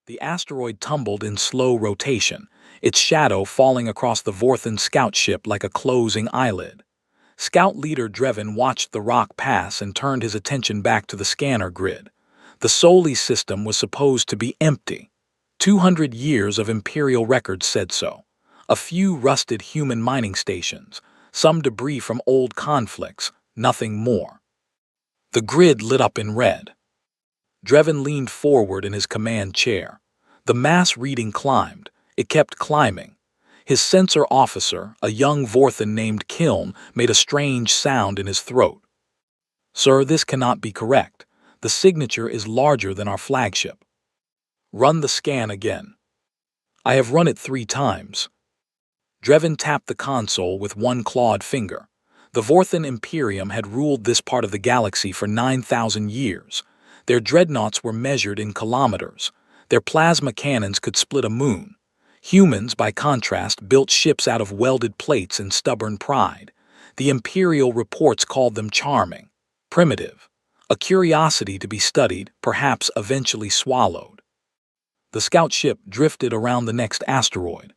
The asteroid tumbled in slow rotation, its shadow falling across the Vorthan scout ship like a closing eyelid. Scout leader Drevin watched the rock pass and turned his attention back to the scanner grid. The Soli system was supposed to be empty. 200 years of Imperial records said so. A few rusted human mining stations, some debris from old conflicts, nothing more. The grid lit up in red. Drevin leaned forward in his command chair. The mass reading climbed. It kept climbing. His sensor officer, a young Vorthan named Kiln, made a strange sound in his throat. "Sir, this cannot be correct. The signature is larger than our flagship." "Run the scan again." "I have run it 3 times." Drevin tapped the console with one clawed finger. The Vorthan Imperium had ruled this part of the galaxy for 9,000 years. Their dreadnoughts were measured in kilometers. Their plasma cannons could split a moon. Humans, by contrast, built ships out of welded plates and stubborn pride. The Imperial reports called them charming, primitive, a curiosity to be studied, perhaps eventually swallowed. The scout ship drifted around the next asteroid.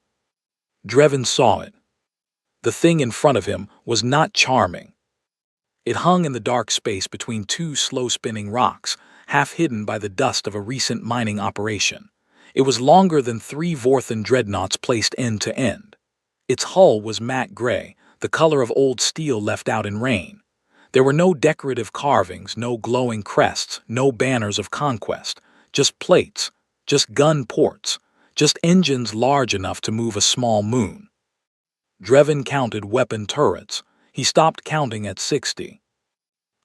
Drevin saw it. The thing in front of him was not charming. It hung in the dark space between 2 slow-spinning rocks, half hidden by the dust of a recent mining operation. It was longer than 3 Vorthan dreadnoughts placed end to end. Its hull was matte gray, the color of old steel left out in rain. There were no decorative carvings, no glowing crests, no banners of conquest, just plates, just gun ports, just engines large enough to move a small moon. Drevin counted weapon turrets. He stopped counting at 60.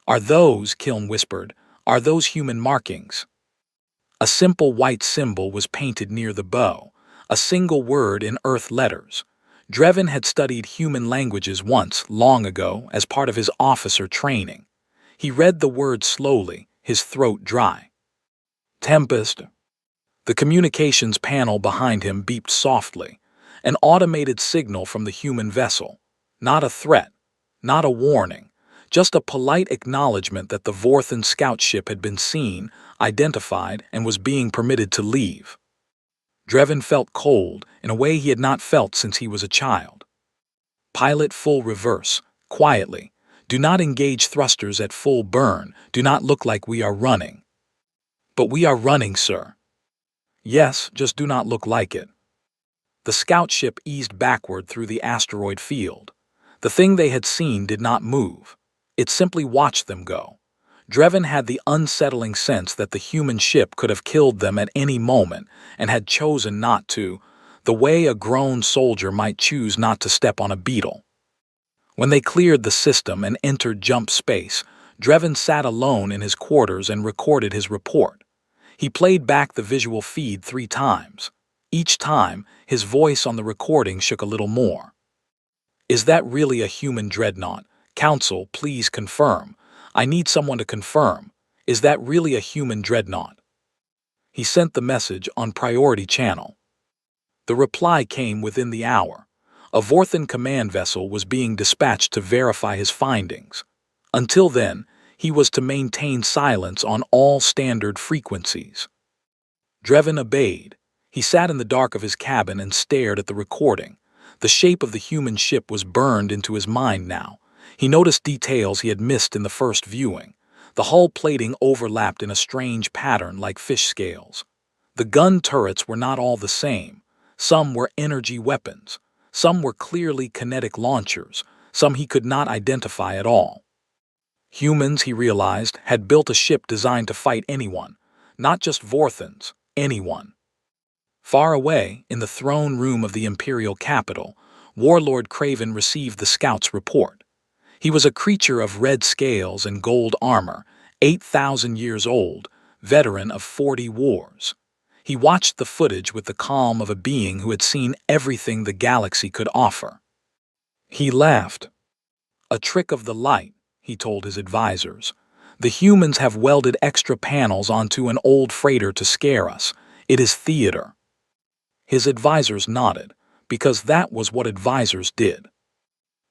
"Are those," Kiln whispered, "are those human markings?" A simple white symbol was painted near the bow, a single word in Earth letters. Drevin had studied human languages once, long ago, as part of his officer training. He read the word slowly, his throat dry. "Tempest." The communications panel behind him beeped softly, an automated signal from the human vessel. Not a threat, not a warning, just a polite acknowledgement that the Vorthan scout ship had been seen, identified, and was being permitted to leave. Drevin felt cold in a way he had not felt since he was a child. "Pilot full reverse, quietly. Do not engage thrusters at full burn. Do not look like we are running." "But we are running, sir." "Yes, just do not look like it." The scout ship eased backward through the asteroid field. The thing they had seen did not move. It simply watched them go. Drevin had the unsettling sense that the human ship could have killed them at any moment and had chosen not to, the way a grown soldier might choose not to step on a beetle. When they cleared the system and entered jump space, Drevin sat alone in his quarters and recorded his report. He played back the visual feed 3 times. Each time, his voice on the recording shook a little more. "Is that really a human dreadnought? Council, please confirm. I need someone to confirm. Is that really a human dreadnought?" He sent the message on priority channel. The reply came within the hour. A Vorthan command vessel was being dispatched to verify his findings. Until then, he was to maintain silence on all standard frequencies. Drevin obeyed. He sat in the dark of his cabin and stared at the recording. The shape of the human ship was burned into his mind now. He noticed details he had missed in the first viewing. The hull plating overlapped in a strange pattern like fish scales. The gun turrets were not all the same. Some were energy weapons. Some were clearly kinetic launchers. Some he could not identify at all. Humans, he realized, had built a ship designed to fight anyone. Not just Vorthans, anyone. Far away, in the throne room of the Imperial capital, Warlord Craven received the scout's report. He was a creature of red scales and gold armor, 8,000 years old, veteran of 40 wars. He watched the footage with the calm of a being who had seen everything the galaxy could offer. He laughed. "A trick of the light," he told his advisors. "The humans have welded extra panels onto an old freighter to scare us. It is theater." His advisors nodded, because that was what advisors did.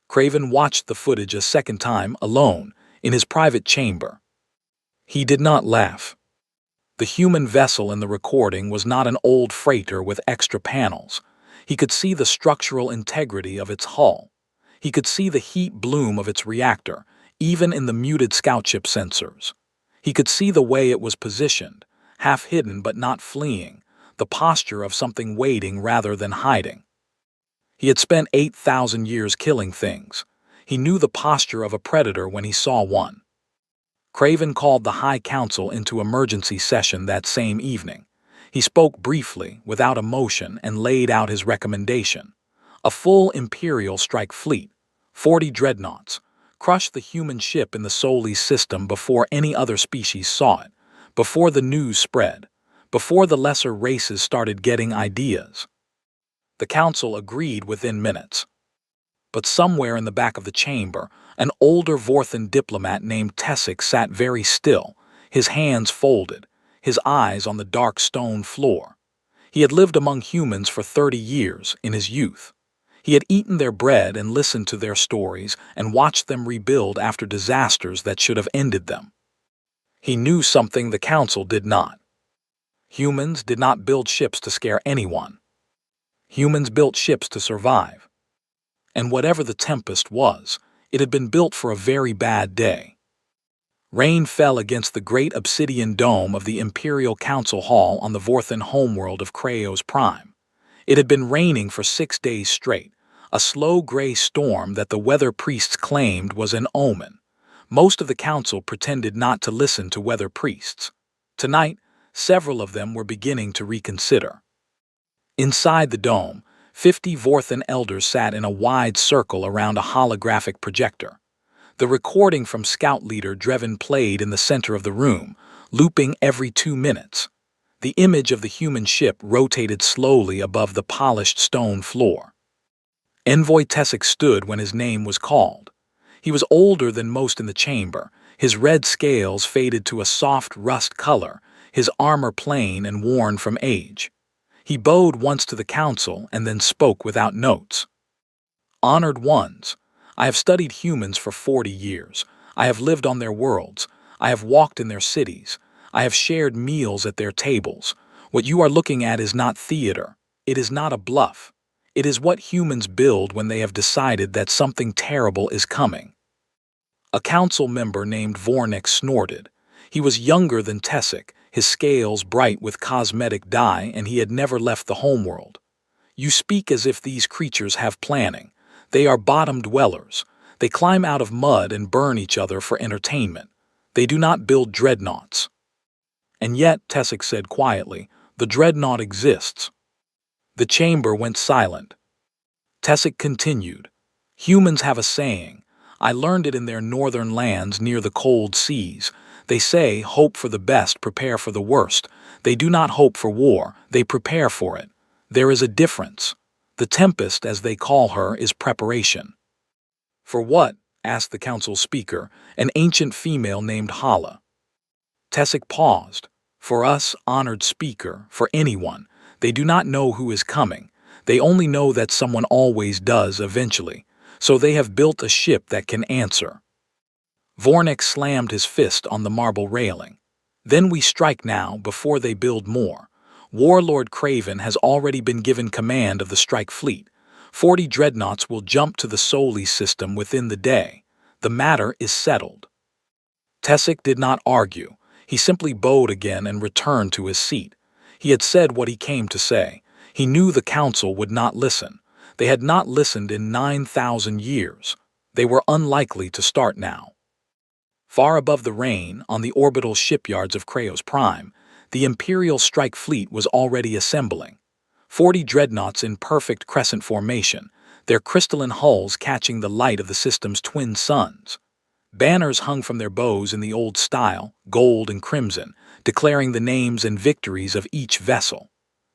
Craven watched the footage a second time, alone, in his private chamber. He did not laugh. The human vessel in the recording was not an old freighter with extra panels. He could see the structural integrity of its hull. He could see the heat bloom of its reactor, even in the muted scoutship sensors. He could see the way it was positioned, half hidden but not fleeing, the posture of something waiting rather than hiding. He had spent 8,000 years killing things. He knew the posture of a predator when he saw one. Craven called the High Council into emergency session that same evening. He spoke briefly, without emotion, and laid out his recommendation. A full Imperial strike fleet, 40 dreadnoughts, crushed the human ship in the Solis system before any other species saw it, before the news spread, before the lesser races started getting ideas. The Council agreed within minutes. But somewhere in the back of the chamber, an older Vorthan diplomat named Tessic sat very still, his hands folded, his eyes on the dark stone floor. He had lived among humans for 30 years in his youth. He had eaten their bread and listened to their stories and watched them rebuild after disasters that should have ended them. He knew something the Council did not. Humans did not build ships to scare anyone. Humans built ships to survive. And whatever the tempest was, it had been built for a very bad day. Rain fell against the great obsidian dome of the Imperial Council Hall on the Vorthan homeworld of Kraos Prime. It had been raining for 6 days straight, a slow gray storm that the weather priests claimed was an omen. Most of the council pretended not to listen to weather priests. Tonight, several of them were beginning to reconsider. Inside the dome, 50 Vorthan elders sat in a wide circle around a holographic projector. The recording from Scout Leader Dreven played in the center of the room, looping every 2 minutes. The image of the human ship rotated slowly above the polished stone floor. Envoy Tessic stood when his name was called. He was older than most in the chamber, his red scales faded to a soft rust color, his armor plain and worn from age. He bowed once to the council and then spoke without notes. Honored ones, I have studied humans for 40 years. I have lived on their worlds. I have walked in their cities. I have shared meals at their tables. What you are looking at is not theater. It is not a bluff. It is what humans build when they have decided that something terrible is coming. A council member named Vornik snorted. He was younger than Tessic, his scales bright with cosmetic dye, and he had never left the homeworld. You speak as if these creatures have planning. They are bottom dwellers. They climb out of mud and burn each other for entertainment. They do not build dreadnoughts. And yet, Tessic said quietly, the dreadnought exists. The chamber went silent. Tessic continued, humans have a saying. I learned it in their northern lands near the cold seas. They say, hope for the best, prepare for the worst. They do not hope for war, they prepare for it. There is a difference. The tempest, as they call her, is preparation. For what? Asked the council speaker, an ancient female named Hala. Tessic paused. For us, honored speaker, for anyone, they do not know who is coming. They only know that someone always does eventually. So they have built a ship that can answer. Vornik slammed his fist on the marble railing. Then we strike now, before they build more. Warlord Craven has already been given command of the strike fleet. 40 dreadnoughts will jump to the Solis system within the day. The matter is settled. Tessic did not argue. He simply bowed again and returned to his seat. He had said what he came to say. He knew the council would not listen. They had not listened in 9,000 years. They were unlikely to start now. Far above the rain, on the orbital shipyards of Kraos Prime, the Imperial strike fleet was already assembling. 40 dreadnoughts in perfect crescent formation, their crystalline hulls catching the light of the system's twin suns. Banners hung from their bows in the old style, gold and crimson, declaring the names and victories of each vessel.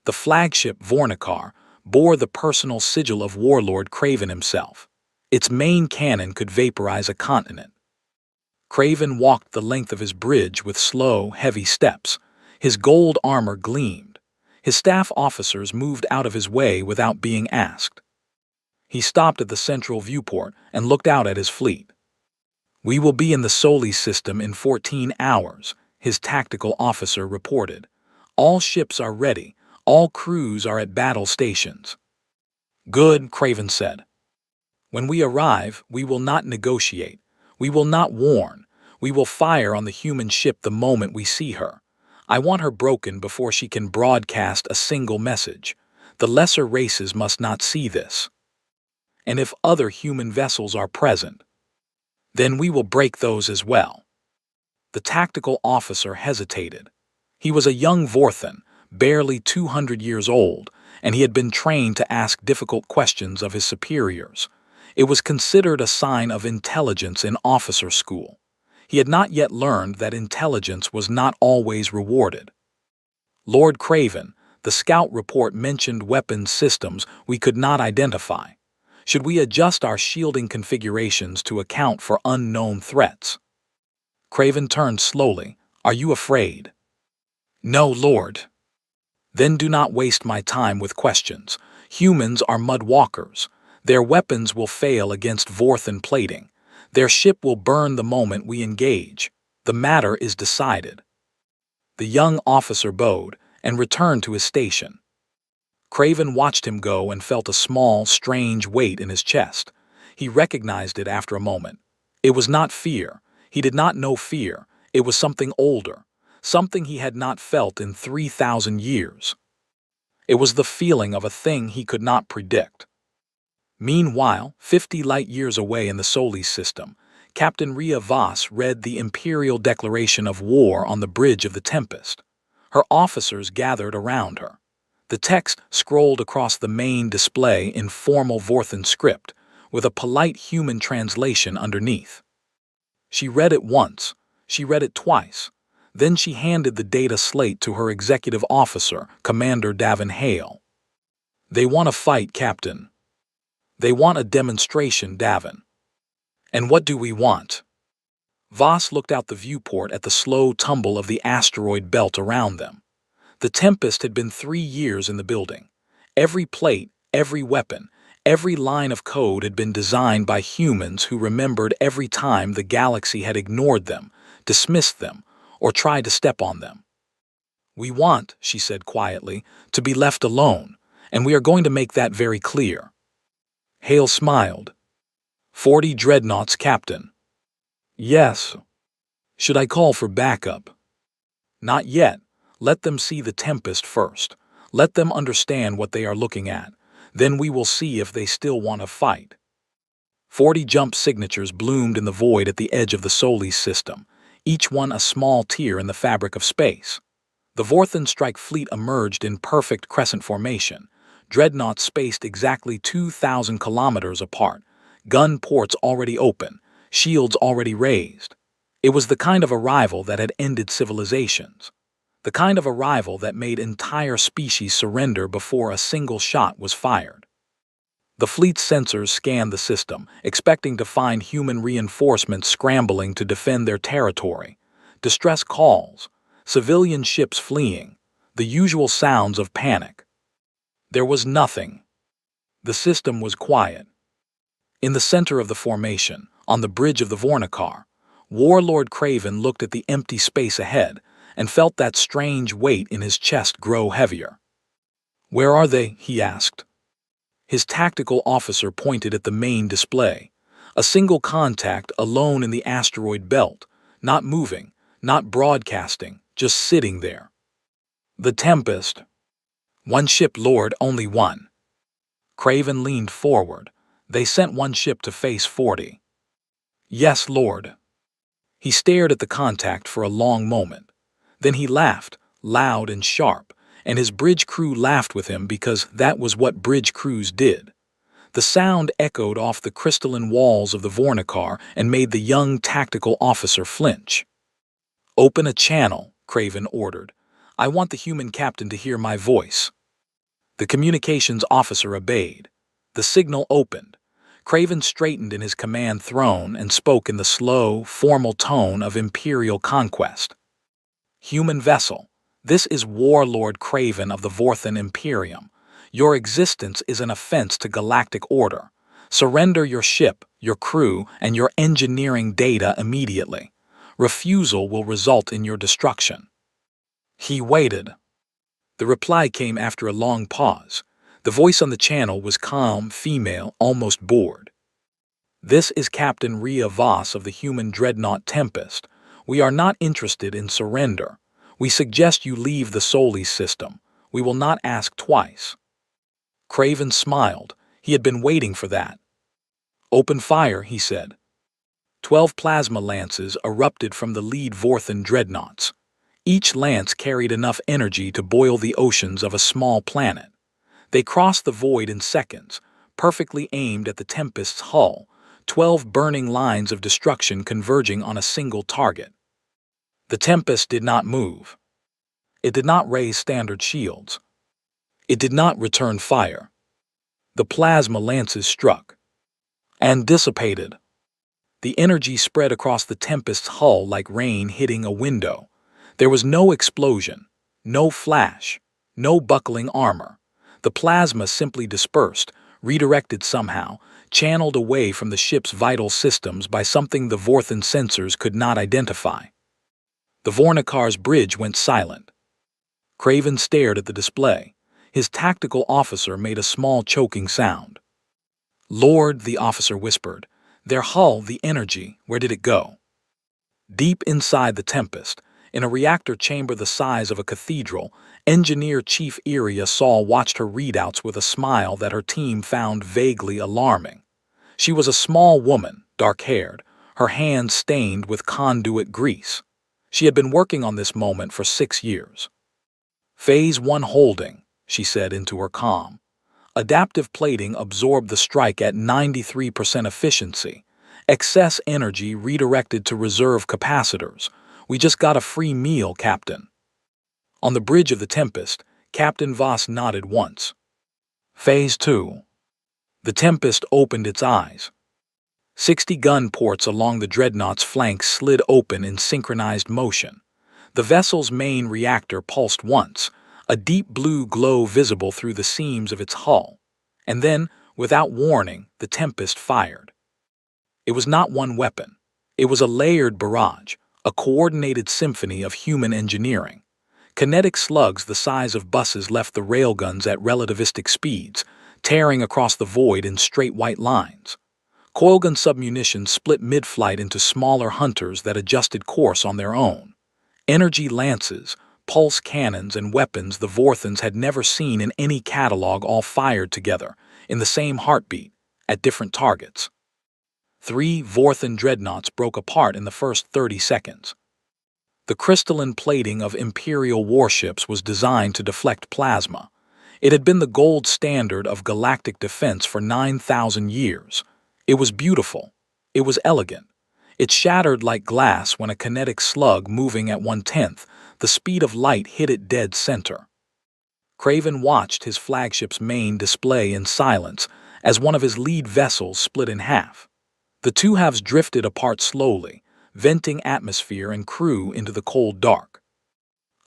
The flagship Vornikar bore the personal sigil of Warlord Craven himself. Its main cannon could vaporize a continent. Craven walked the length of his bridge with slow, heavy steps. His gold armor gleamed. His staff officers moved out of his way without being asked. He stopped at the central viewport and looked out at his fleet. We will be in the Solis system in 14 hours, his tactical officer reported. All ships are ready. All crews are at battle stations. Good, Craven said. When we arrive, we will not negotiate. We will not warn. We will fire on the human ship the moment we see her. I want her broken before she can broadcast a single message. The lesser races must not see this. And if other human vessels are present, then we will break those as well. The tactical officer hesitated. He was a young Vorthan, barely 200 years old, and he had been trained to ask difficult questions of his superiors. It was considered a sign of intelligence in officer school. He had not yet learned that intelligence was not always rewarded. Lord Craven, the scout report mentioned weapons systems we could not identify. Should we adjust our shielding configurations to account for unknown threats? Craven turned slowly. Are you afraid? No, Lord. Then do not waste my time with questions. Humans are mud walkers. Their weapons will fail against Vorthan plating. Their ship will burn the moment we engage. The matter is decided. The young officer bowed and returned to his station. Craven watched him go and felt a small, strange weight in his chest. He recognized it after a moment. It was not fear. He did not know fear. It was something older, something he had not felt in 3,000 years. It was the feeling of a thing he could not predict. Meanwhile, 50 light-years away in the Solis system, Captain Rhea Voss read the Imperial Declaration of War on the bridge of the Tempest. Her officers gathered around her. The text scrolled across the main display in formal Vorthan script, with a polite human translation underneath. She read it once, she read it twice. Then she handed the data slate to her executive officer, Commander Davin Hale. They want a fight, Captain. They want a demonstration, Davin. And what do we want? Voss looked out the viewport at the slow tumble of the asteroid belt around them. The Tempest had been 3 years in the building. Every plate, every weapon, every line of code had been designed by humans who remembered every time the galaxy had ignored them, dismissed them, or tried to step on them. We want, she said quietly, to be left alone, and we are going to make that very clear. Hale smiled. 40 Dreadnoughts, Captain. Yes. Should I call for backup? Not yet. Let them see the Tempest first. Let them understand what they are looking at. Then we will see if they still want to fight. 40 jump signatures bloomed in the void at the edge of the Solis system, each one a small tear in the fabric of space. The Vorthan strike fleet emerged in perfect crescent formation, dreadnoughts spaced exactly 2,000 kilometers apart, gun ports already open, shields already raised. It was the kind of arrival that had ended civilizations. The kind of arrival that made entire species surrender before a single shot was fired. The fleet's sensors scanned the system, expecting to find human reinforcements scrambling to defend their territory. Distress calls, civilian ships fleeing, the usual sounds of panic. There was nothing. The system was quiet. In the center of the formation, on the bridge of the Vornikar, Warlord Craven looked at the empty space ahead and felt that strange weight in his chest grow heavier. Where are they? He asked. His tactical officer pointed at the main display. A single contact alone in the asteroid belt, not moving, not broadcasting, just sitting there. The Tempest. One ship, Lord, only one. Craven leaned forward. They sent one ship to face 40. Yes, Lord. He stared at the contact for a long moment. Then he laughed, loud and sharp, and his bridge crew laughed with him because that was what bridge crews did. The sound echoed off the crystalline walls of the Vornikar and made the young tactical officer flinch. Open a channel, Craven ordered. I want the human captain to hear my voice. The communications officer obeyed. The signal opened. Craven straightened in his command throne and spoke in the slow, formal tone of imperial conquest. Human vessel, this is Warlord Craven of the Vorthan Imperium. Your existence is an offense to galactic order. Surrender your ship, your crew, and your engineering data immediately. Refusal will result in your destruction." He waited. The reply came after a long pause. The voice on the channel was calm, female, almost bored. "This is Captain Rhea Voss of the human Dreadnought Tempest. We are not interested in surrender. We suggest you leave the Solis system. We will not ask twice." Craven smiled. He had been waiting for that. "Open fire," he said. 12 plasma lances erupted from the lead Vorthan dreadnoughts. Each lance carried enough energy to boil the oceans of a small planet. They crossed the void in seconds, perfectly aimed at the Tempest's hull, 12 burning lines of destruction converging on a single target. The Tempest did not move. It did not raise standard shields. It did not return fire. The plasma lances struck and dissipated. The energy spread across the Tempest's hull like rain hitting a window. There was no explosion, no flash, no buckling armor. The plasma simply dispersed, redirected somehow, channeled away from the ship's vital systems by something the Vorthan sensors could not identify. The Vornikar's bridge went silent. Craven stared at the display. His tactical officer made a small choking sound. "Lord," the officer whispered, "their hull, the energy, where did it go?" Deep inside the Tempest, in a reactor chamber the size of a cathedral, Engineer Chief Iria Saul watched her readouts with a smile that her team found vaguely alarming. She was a small woman, dark-haired, her hands stained with conduit grease. She had been working on this moment for 6 years. "Phase 1 holding," she said into her comm. "Adaptive plating absorbed the strike at 93% efficiency. Excess energy redirected to reserve capacitors. We just got a free meal, Captain." On the bridge of the Tempest, Captain Voss nodded once. "Phase 2. The Tempest opened its eyes. 60 gun ports along the Dreadnought's flanks slid open in synchronized motion. The vessel's main reactor pulsed once, a deep blue glow visible through the seams of its hull. And then, without warning, the Tempest fired. It was not one weapon. It was a layered barrage, a coordinated symphony of human engineering. Kinetic slugs the size of buses left the railguns at relativistic speeds, tearing across the void in straight white lines. Coilgun submunitions split mid-flight into smaller hunters that adjusted course on their own. Energy lances, pulse cannons, and weapons the Vorthans had never seen in any catalog all fired together, in the same heartbeat, at different targets. 3 Vorthan dreadnoughts broke apart in the first 30 seconds. The crystalline plating of Imperial warships was designed to deflect plasma. It had been the gold standard of galactic defense for 9,000 years. It was beautiful. It was elegant. It shattered like glass when a kinetic slug moving at 1/10 the speed of light hit it dead center. Craven watched his flagship's main display in silence as one of his lead vessels split in half. The two halves drifted apart slowly, venting atmosphere and crew into the cold dark.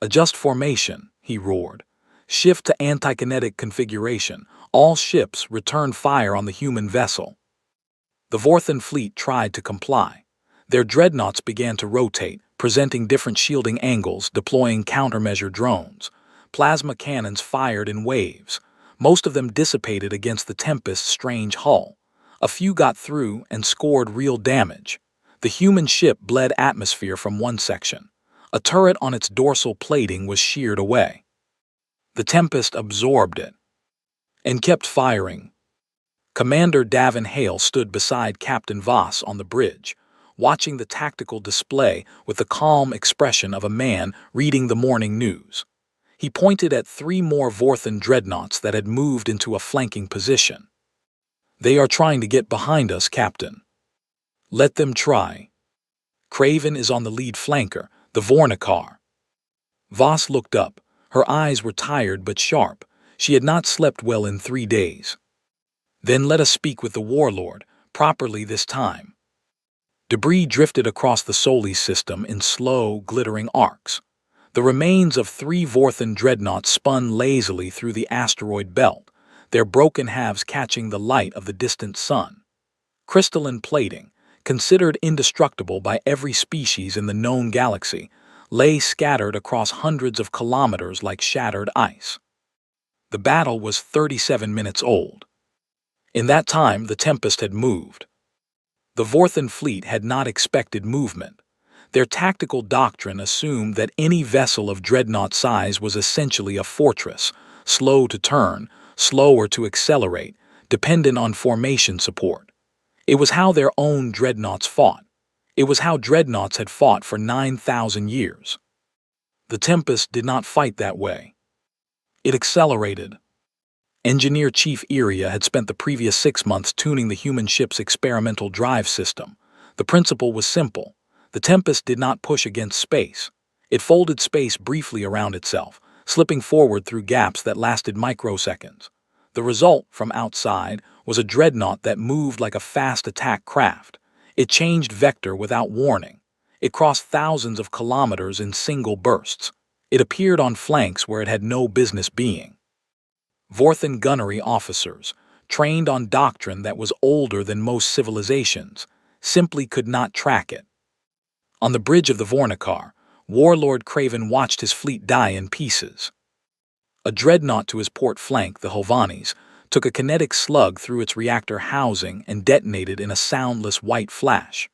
"Adjust formation," he roared. "Shift to anti-kinetic configuration. All ships return fire on the human vessel." The Vorthan fleet tried to comply. Their dreadnoughts began to rotate, presenting different shielding angles, deploying countermeasure drones. Plasma cannons fired in waves. Most of them dissipated against the Tempest's strange hull. A few got through and scored real damage. The human ship bled atmosphere from one section. A turret on its dorsal plating was sheared away. The Tempest absorbed it and kept firing. Commander Davin Hale stood beside Captain Voss on the bridge, watching the tactical display with the calm expression of a man reading the morning news. He pointed at 3 more Vorthan dreadnoughts that had moved into a flanking position. "They are trying to get behind us, Captain." "Let them try. Craven is on the lead flanker, the Vornikar." Voss looked up. Her eyes were tired but sharp. She had not slept well in 3 days. "Then let us speak with the warlord, properly this time." Debris drifted across the Solis system in slow, glittering arcs. The remains of 3 Vorthan dreadnoughts spun lazily through the asteroid belt, their broken halves catching the light of the distant sun. Crystalline plating, considered indestructible by every species in the known galaxy, lay scattered across hundreds of kilometers like shattered ice. The battle was 37 minutes old. In that time, the Tempest had moved. The Vorthan fleet had not expected movement. Their tactical doctrine assumed that any vessel of Dreadnought size was essentially a fortress, slow to turn, slower to accelerate, dependent on formation support. It was how their own Dreadnoughts fought. It was how Dreadnoughts had fought for 9,000 years. The Tempest did not fight that way. It accelerated. Engineer Chief Iria had spent the previous 6 months tuning the human ship's experimental drive system. The principle was simple. The Tempest did not push against space. It folded space briefly around itself, slipping forward through gaps that lasted microseconds. The result, from outside, was a Dreadnought that moved like a fast attack craft. It changed vector without warning. It crossed thousands of kilometers in single bursts. It appeared on flanks where it had no business being. Vorthan gunnery officers, trained on doctrine that was older than most civilizations, simply could not track it. On the bridge of the Vornikar, Warlord Craven watched his fleet die in pieces. A Dreadnought to his port flank, the Hovanes, took a kinetic slug through its reactor housing and detonated in a soundless white flash.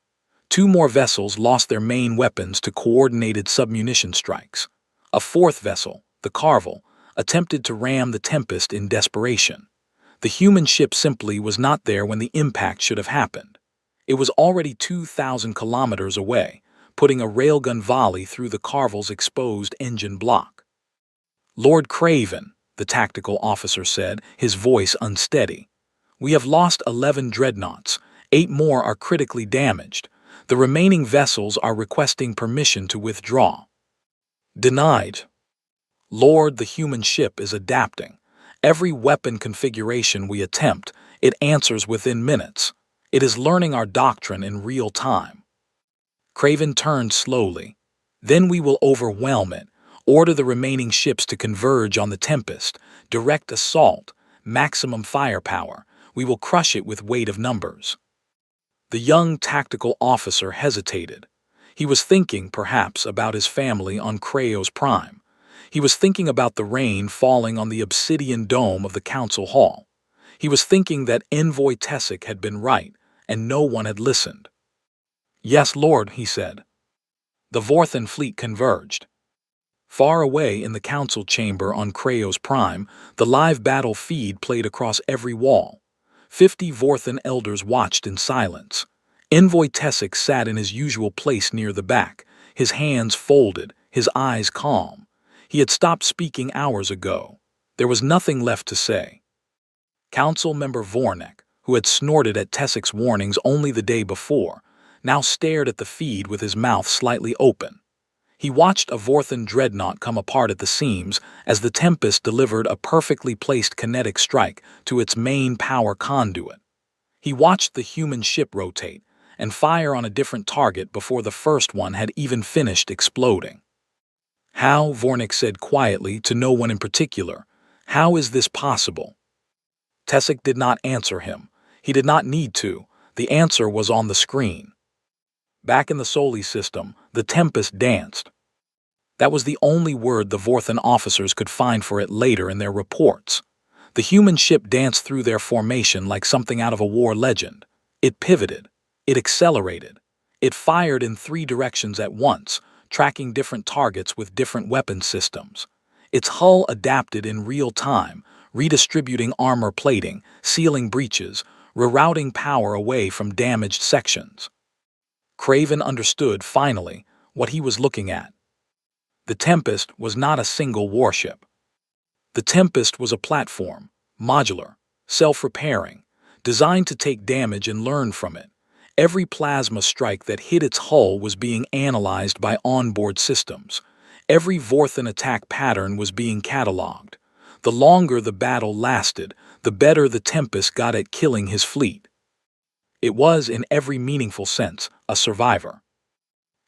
2 more vessels lost their main weapons to coordinated submunition strikes. A 4th vessel, the Carvel, attempted to ram the Tempest in desperation. The human ship simply was not there when the impact should have happened. It was already 2,000 kilometers away, putting a railgun volley through the Carvel's exposed engine block. "Lord Craven," the tactical officer said, his voice unsteady. "We have lost 11 Dreadnoughts. 8 more are critically damaged. The remaining vessels are requesting permission to withdraw." "Denied." "Lord, the human ship is adapting. Every weapon configuration we attempt, it answers within minutes. It is learning our doctrine in real time." Craven turned slowly. "Then we will overwhelm it, order the remaining ships to converge on the Tempest, direct assault, maximum firepower. We will crush it with weight of numbers." The young tactical officer hesitated. He was thinking, perhaps, about his family on Kraos Prime. He was thinking about the rain falling on the obsidian dome of the council hall. He was thinking that Envoy Tessic had been right, and no one had listened. "Yes, Lord," he said. The Vorthan fleet converged. Far away in the council chamber on Kraos Prime, the live battle feed played across every wall. 50 Vorthan elders watched in silence. Envoy Tessic sat in his usual place near the back, his hands folded, his eyes calm. He had stopped speaking hours ago. There was nothing left to say. Council member Vornek, who had snorted at Tessic's warnings only the day before, now stared at the feed with his mouth slightly open. He watched a Vorthan Dreadnought come apart at the seams as the Tempest delivered a perfectly placed kinetic strike to its main power conduit. He watched the human ship rotate and fire on a different target before the first one had even finished exploding. "How," Vornik said quietly to no one in particular, "how is this possible?" Tessic did not answer him. He did not need to. The answer was on the screen. Back in the Soli system, the Tempest danced. That was the only word the Vorthan officers could find for it later in their reports. The human ship danced through their formation like something out of a war legend. It pivoted. It accelerated. It fired in 3 directions at once, tracking different targets with different weapon systems. Its hull adapted in real time, redistributing armor plating, sealing breaches, rerouting power away from damaged sections. Craven understood, finally, what he was looking at. The Tempest was not a single warship. The Tempest was a platform, modular, self-repairing, designed to take damage and learn from it. Every plasma strike that hit its hull was being analyzed by onboard systems. Every Vorthan attack pattern was being cataloged. The longer the battle lasted, the better the Tempest got at killing his fleet. It was, in every meaningful sense, a survivor.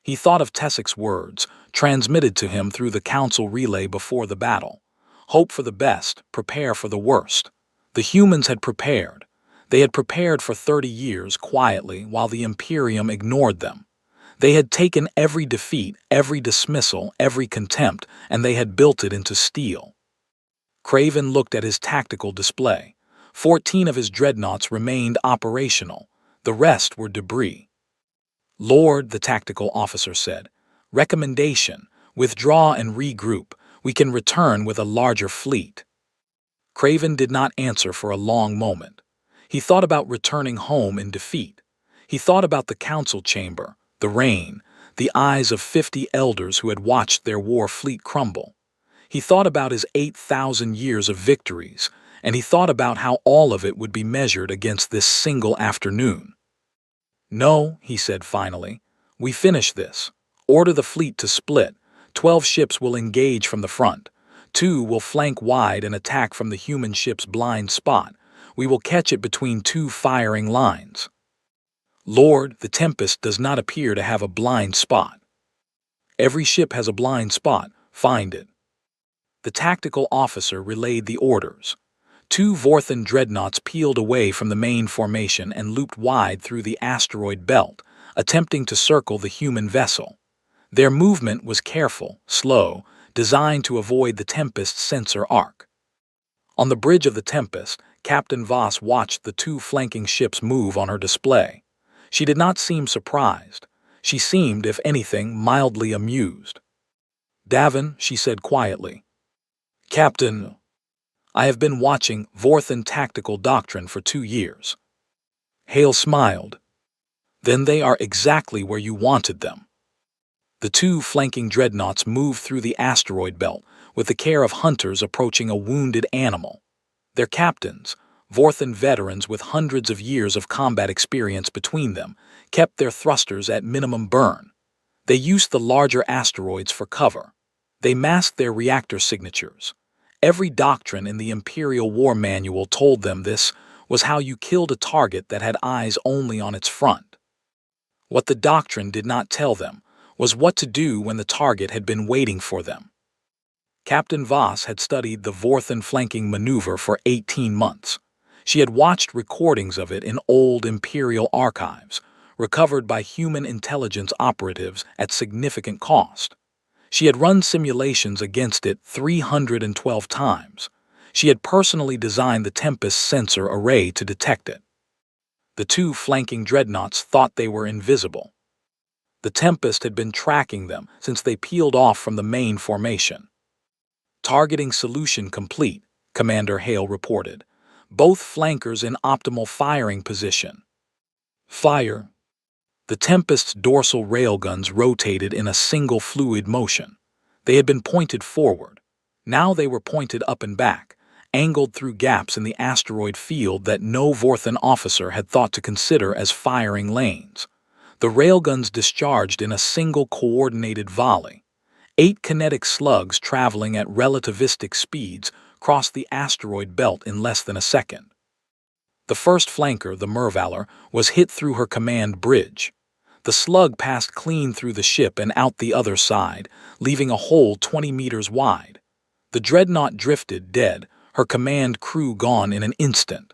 He thought of Tessic's words, transmitted to him through the council relay before the battle. Hope for the best, prepare for the worst. The humans had prepared. They had prepared for 30 years quietly while the Imperium ignored them. They had taken every defeat, every dismissal, every contempt, and they had built it into steel. Craven looked at his tactical display. 14 of his dreadnoughts remained operational. The rest were debris. "Lord," the tactical officer said, "recommendation, withdraw and regroup. We can return with a larger fleet." Craven did not answer for a long moment. He thought about returning home in defeat. He thought about the council chamber, the rain, the eyes of 50 elders who had watched their war fleet crumble. He thought about his 8,000 years of victories, and he thought about how all of it would be measured against this single afternoon. "No," he said finally. "We finish this. Order the fleet to split. 12 ships will engage from the front. 2 will flank wide and attack from the human ship's blind spot. We will catch it between 2 firing lines." "Lord, the Tempest does not appear to have a blind spot." "Every ship has a blind spot. Find it." The tactical officer relayed the orders. 2 Vorthan dreadnoughts peeled away from the main formation and looped wide through the asteroid belt, attempting to circle the human vessel. Their movement was careful, slow, designed to avoid the Tempest's sensor arc. On the bridge of the Tempest, Captain Voss watched the 2 flanking ships move on her display. She did not seem surprised. She seemed, if anything, mildly amused. "Davin," she said quietly. "Captain, I have been watching Vorthan tactical doctrine for 2 years." Hale smiled. "Then they are exactly where you wanted them." The 2 flanking dreadnoughts moved through the asteroid belt with the care of hunters approaching a wounded animal. Their captains, Vorthan veterans with hundreds of years of combat experience between them, kept their thrusters at minimum burn. They used the larger asteroids for cover. They masked their reactor signatures. Every doctrine in the Imperial War Manual told them this was how you killed a target that had eyes only on its front. What the doctrine did not tell them was what to do when the target had been waiting for them. Captain Voss had studied the Vorthan flanking maneuver for 18 months. She had watched recordings of it in old Imperial archives, recovered by human intelligence operatives at significant cost. She had run simulations against it 312 times. She had personally designed the Tempest sensor array to detect it. The 2 flanking dreadnoughts thought they were invisible. The Tempest had been tracking them since they peeled off from the main formation. "Targeting solution complete," Commander Hale reported. "Both flankers in optimal firing position." "Fire." The Tempest's dorsal railguns rotated in a single fluid motion. They had been pointed forward. Now they were pointed up and back, angled through gaps in the asteroid field that no Vorthan officer had thought to consider as firing lanes. The railguns discharged in a single coordinated volley. 8 kinetic slugs traveling at relativistic speeds crossed the asteroid belt in less than a second. The first flanker, the Mervalor, was hit through her command bridge. The slug passed clean through the ship and out the other side, leaving a hole 20 meters wide. The dreadnought drifted, dead, her command crew gone in an instant.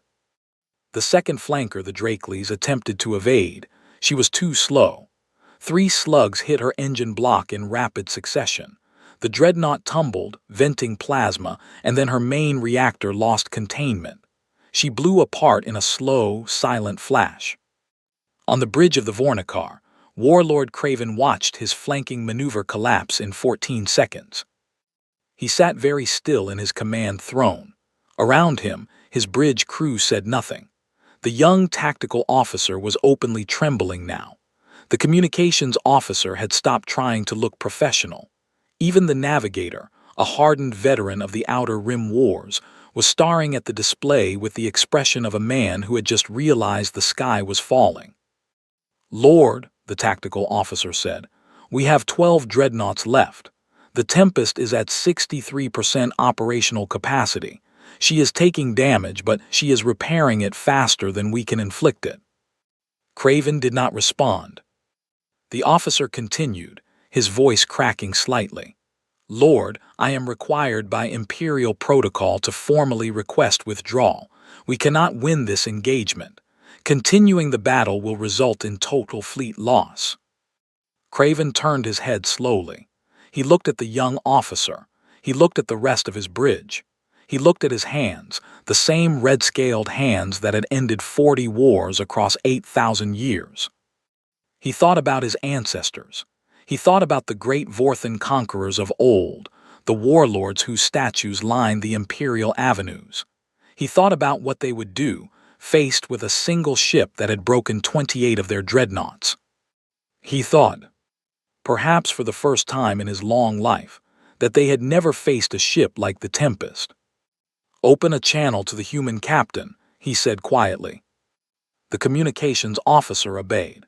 The second flanker, the Drakeleys, attempted to evade. She was too slow. 3 slugs hit her engine block in rapid succession. The dreadnought tumbled, venting plasma, and then her main reactor lost containment. She blew apart in a slow, silent flash. On the bridge of the Vornikar, Warlord Craven watched his flanking maneuver collapse in 14 seconds. He sat very still in his command throne. Around him, his bridge crew said nothing. The young tactical officer was openly trembling now. The communications officer had stopped trying to look professional. Even the navigator, a hardened veteran of the Outer Rim Wars, was staring at the display with the expression of a man who had just realized the sky was falling. "Lord," the tactical officer said, "we have 12 dreadnoughts left. The Tempest is at 63% operational capacity. She is taking damage, but she is repairing it faster than we can inflict it." Craven did not respond. The officer continued, his voice cracking slightly. "Lord, I am required by Imperial protocol to formally request withdrawal. We cannot win this engagement. Continuing the battle will result in total fleet loss. Craven turned his head slowly. He looked at the young officer. He looked at the rest of his bridge. He looked at his hands, the same red-scaled hands that had ended 40 wars across 8,000 years. He thought about his ancestors. He thought about the great Vorthan conquerors of old, the warlords whose statues lined the imperial avenues. He thought about what they would do, faced with a single ship that had broken 28 of their dreadnoughts. He thought, perhaps for the first time in his long life, that they had never faced a ship like the Tempest. "Open a channel to the human captain," he said quietly. The communications officer obeyed.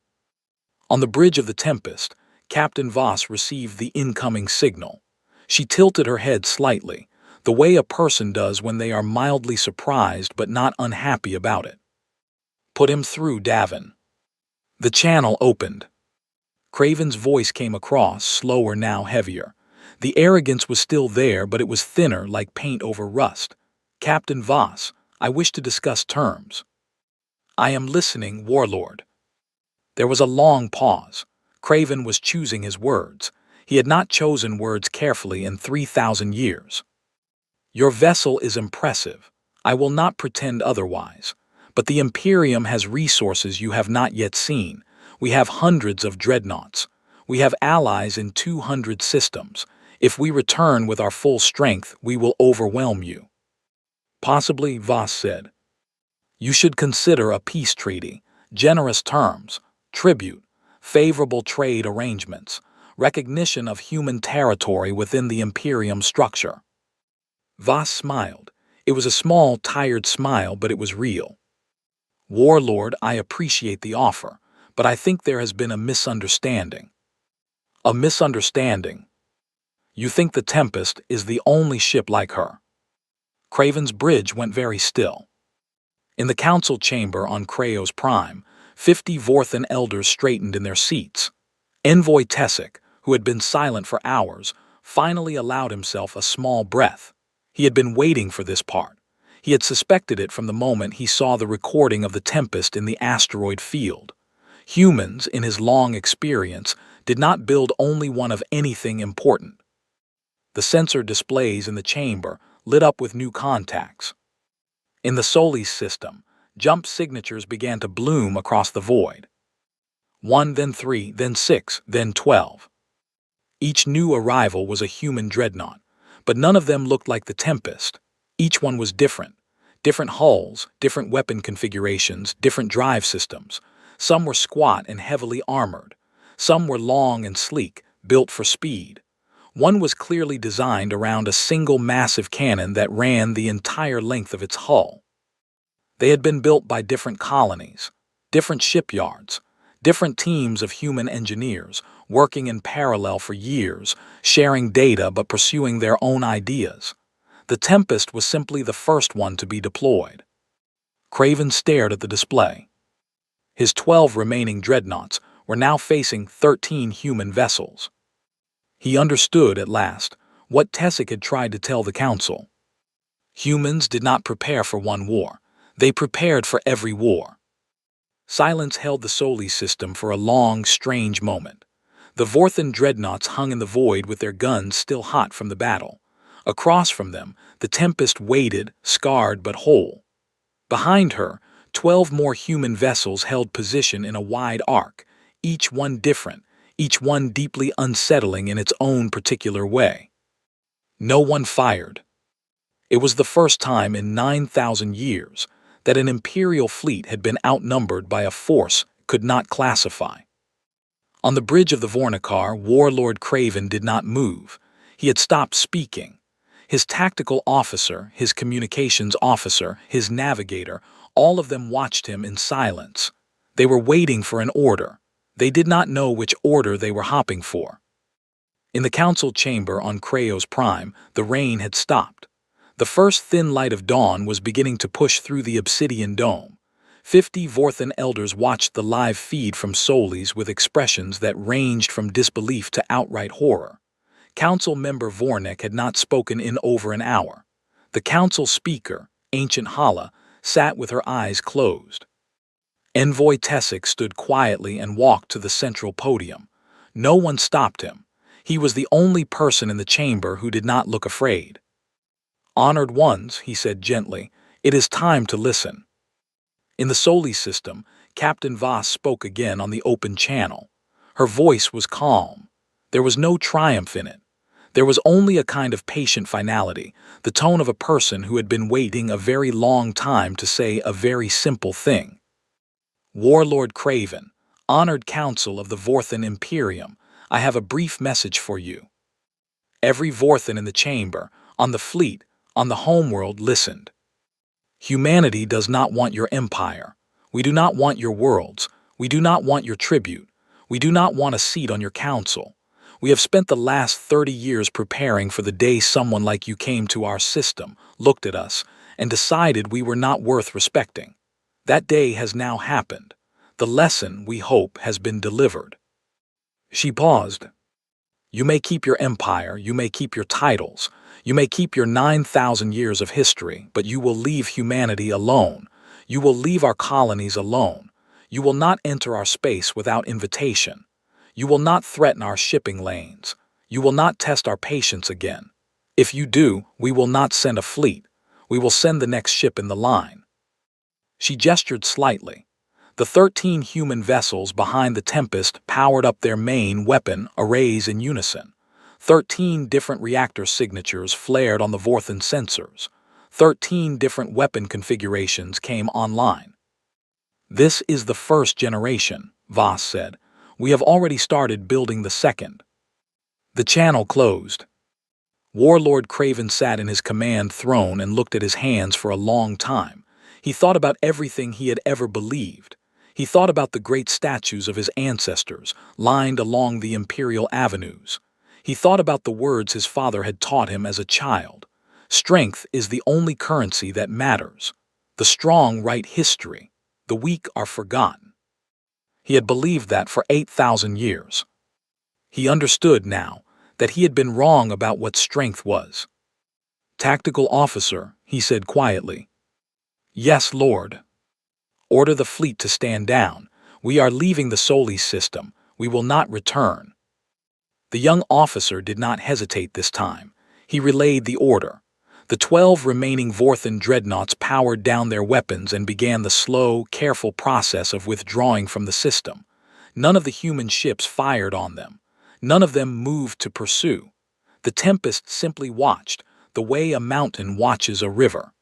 On the bridge of the Tempest, Captain Voss received the incoming signal. She tilted her head slightly, the way a person does when they are mildly surprised but not unhappy about it. "Put him through, Davin." The channel opened. Craven's voice came across, slower now, heavier. The arrogance was still there, but it was thinner, like paint over rust. "Captain Voss, I wish to discuss terms." "I am listening, Warlord." There was a long pause. Craven was choosing his words. He had not chosen words carefully in 3,000 years. "Your vessel is impressive. I will not pretend otherwise. But the Imperium has resources you have not yet seen. We have hundreds of dreadnoughts. We have allies in 200 systems. If we return with our full strength, we will overwhelm you." "Possibly," Voss said. "You should consider a peace treaty, generous terms, tribute, favorable trade arrangements, recognition of human territory within the Imperium structure." Voss smiled. It was a small, tired smile, but it was real. "Warlord, I appreciate the offer, but I think there has been a misunderstanding." "A misunderstanding? You think the Tempest is the only ship like her?" Craven's bridge went very still. In the council chamber on Kraos Prime, 50 Vorthan elders straightened in their seats. Envoy Tessic, who had been silent for hours, finally allowed himself a small breath. He had been waiting for this part. He had suspected it from the moment he saw the recording of the Tempest in the asteroid field. Humans, in his long experience, did not build only one of anything important. The sensor displays in the chamber lit up with new contacts. In the Solis system, jump signatures began to bloom across the void. 1, then 3, then 6, then 12. Each new arrival was a human dreadnought, but none of them looked like the Tempest. Each one was different. Different hulls, different weapon configurations, different drive systems. Some were squat and heavily armored. Some were long and sleek, built for speed. One was clearly designed around a single massive cannon that ran the entire length of its hull. They had been built by different colonies, different shipyards, different teams of human engineers, working in parallel for years, sharing data but pursuing their own ideas. The Tempest was simply the first one to be deployed. Craven stared at the display. His 12 remaining dreadnoughts were now facing 13 human vessels. He understood at last what Tessic had tried to tell the Council. Humans did not prepare for one war. They prepared for every war. Silence held the Solis system for a long, strange moment. The Vorthan dreadnoughts hung in the void with their guns still hot from the battle. Across from them, the Tempest waited, scarred but whole. Behind her, 12 more human vessels held position in a wide arc, each one different, each one deeply unsettling in its own particular way. No one fired. It was the first time in 9,000 years that an Imperial fleet had been outnumbered by a force it could not classify. On the bridge of the Vornikar, Warlord Craven did not move. He had stopped speaking. His tactical officer, his communications officer, his navigator, all of them watched him in silence. They were waiting for an order. They did not know which order they were hopping for. In the council chamber on Kraos Prime, the rain had stopped. The first thin light of dawn was beginning to push through the obsidian dome. 50 Vorthan elders watched the live feed from Solis with expressions that ranged from disbelief to outright horror. Council member Vornik had not spoken in over an hour. The council speaker, Ancient Hala, sat with her eyes closed. Envoy Tessic stood quietly and walked to the central podium. No one stopped him. He was the only person in the chamber who did not look afraid. "Honored ones," he said gently, "it is time to listen." In the Solis system, Captain Voss spoke again on the open channel. Her voice was calm. There was no triumph in it. There was only a kind of patient finality, the tone of a person who had been waiting a very long time to say a very simple thing. "Warlord Craven, honored council of the Vorthan Imperium, I have a brief message for you." Every Vorthan in the chamber, on the fleet, on the homeworld listened. "Humanity does not want your empire. We do not want your worlds. We do not want your tribute. We do not want a seat on your council. We have spent the last 30 years preparing for the day someone like you came to our system, looked at us, and decided we were not worth respecting. That day has now happened. The lesson, we hope, has been delivered." She paused. "You may keep your empire, you may keep your titles, you may keep your 9,000 years of history, but you will leave humanity alone. You will leave our colonies alone. You will not enter our space without invitation. You will not threaten our shipping lanes. You will not test our patience again. If you do, we will not send a fleet. We will send the next ship in the line." She gestured slightly. The 13 human vessels behind the Tempest powered up their main weapon arrays in unison. 13 different reactor signatures flared on the Vorthan sensors. 13 different weapon configurations came online. "This is the first generation," Voss said. "We have already started building the second." The channel closed. Warlord Craven sat in his command throne and looked at his hands for a long time. He thought about everything he had ever believed. He thought about the great statues of his ancestors, lined along the imperial avenues. He thought about the words his father had taught him as a child. "Strength is the only currency that matters. The strong write history. The weak are forgotten." He had believed that for 8,000 years. He understood now that he had been wrong about what strength was. "Tactical officer," he said quietly. "Yes, Lord." "Order the fleet to stand down. We are leaving the Solis system. We will not return." The young officer did not hesitate this time. He relayed the order. The 12 remaining Vorthan dreadnoughts powered down their weapons and began the slow, careful process of withdrawing from the system. None of the human ships fired on them. None of them moved to pursue. The Tempest simply watched, the way a mountain watches a river.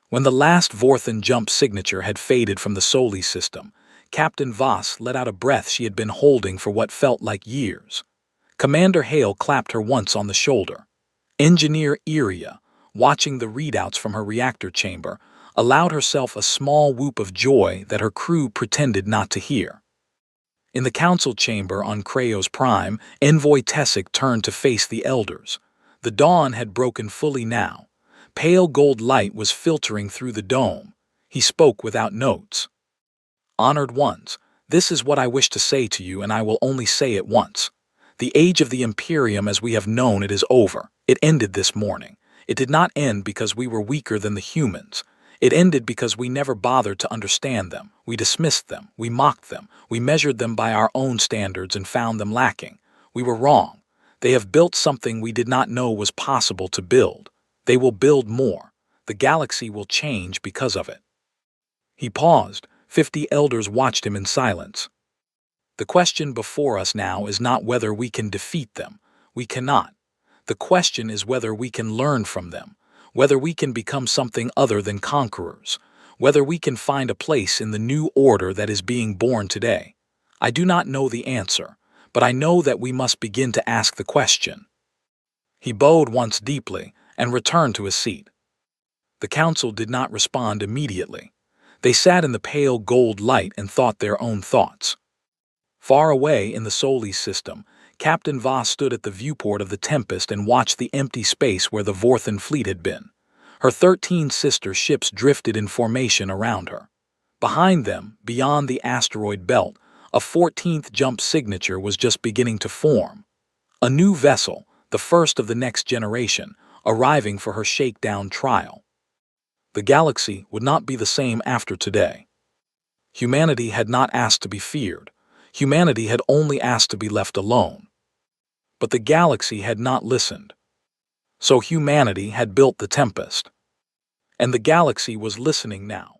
When the last Vorthan jump signature had faded from the Solis system, Captain Voss let out a breath she had been holding for what felt like years. Commander Hale clapped her once on the shoulder. Engineer Iria, watching the readouts from her reactor chamber, allowed herself a small whoop of joy that her crew pretended not to hear. In the council chamber on Kraos Prime, Envoy Tessic turned to face the elders. The dawn had broken fully now. Pale gold light was filtering through the dome. He spoke without notes. "Honored ones, this is what I wish to say to you, and I will only say it once. The age of the Imperium as we have known it is over. It ended this morning. It did not end because we were weaker than the humans. It ended because we never bothered to understand them. We dismissed them. We mocked them. We measured them by our own standards and found them lacking. We were wrong. They have built something we did not know was possible to build. They will build more. The galaxy will change because of it." He paused. 50 elders watched him in silence. "The question before us now is not whether we can defeat them. We cannot. The question is whether we can learn from them, whether we can become something other than conquerors, whether we can find a place in the new order that is being born today. I do not know the answer, but I know that we must begin to ask the question." He bowed once deeply and returned to his seat. The council did not respond immediately. They sat in the pale gold light and thought their own thoughts. Far away in the Solis system, Captain Voss stood at the viewport of the Tempest and watched the empty space where the Vorthan fleet had been. Her 13 sister ships drifted in formation around her. Behind them, beyond the asteroid belt, a 14th jump signature was just beginning to form. A new vessel, the first of the next generation, arriving for her shakedown trial. The galaxy would not be the same after today. Humanity had not asked to be feared. Humanity had only asked to be left alone. But the galaxy had not listened. So humanity had built the tempest. And the galaxy was listening now.